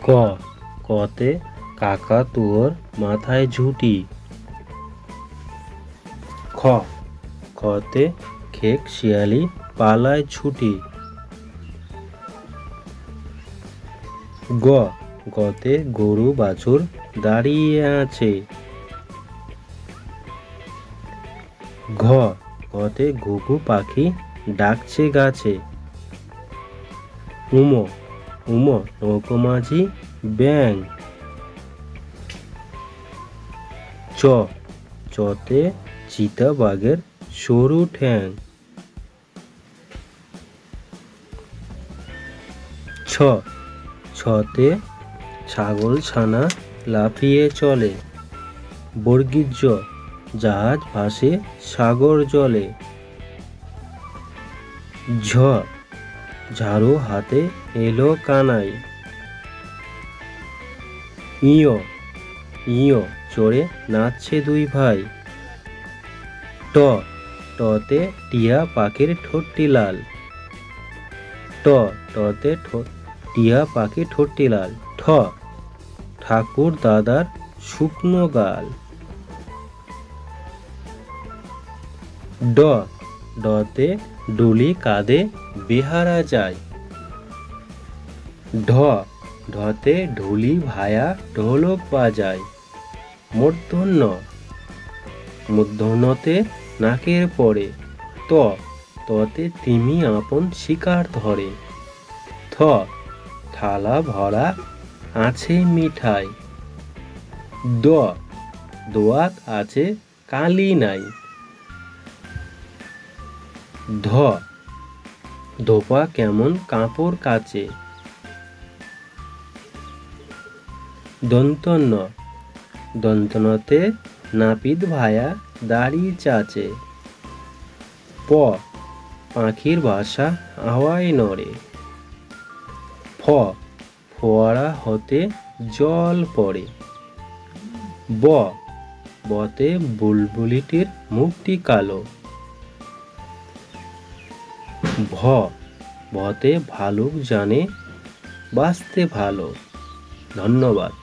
ক কতে কাকাতুয়োর মাথায় ঝুঁটি। খ খতে খেক শিয়ালি পালায় ছুটি। গ গতে গরু বাছুর দাঁড়িয়ে আছে। ঘ ঘতে ঘুঘু পাখি ডাকছে গাছে। উম উম নৌকো মাঝি ব্যাঙ। চ চতে চিতা বাঘের সরু ঠ্যাং। ছ ছতে ছাগল ছানা লাফিয়ে চলে। বর্গীর জ জাহাজ ভাসে সাগর জলে। ঝ ঝাড়ু হাতে এলো কানাই। ইয় ইয় চড়ে নাচছে দুই ভাই। ট টতে টিয়া পাখির ঠোঁটটি লাল। ট টতে টিয়া পাখির ঠোঁটটি লাল। ঠ ঠাকুর দাদার শুকনো গাল। ড ডতে ডুলি কাঁধে বেহারা যায়। ঢ ঢতে ঢুলি ভায়া ঢোলক বাজায়। মূর্ধন্য মূর্ধন্যতে নাকের পরে। ত ততে তিমি আপন শিকার ধরে। থ থালা ভরা আছে মিঠাই। দ দোয়াত আছে কালি নাই। ধ ধোপা কেমন কাপড় কাচে। দন্তন্য দন্তনতে নাপিত ভায়া দাড়ি চাচে। প পাখির বাসা হাওয়ায় নড়ে। ফ ফোয়ারা হতে জল পড়ে। ব বতে বুলবুলিটির মুখটি কালো। ভ ভতে ভালুক জানে বাঁচতে ভালো। ধন্যবাদ।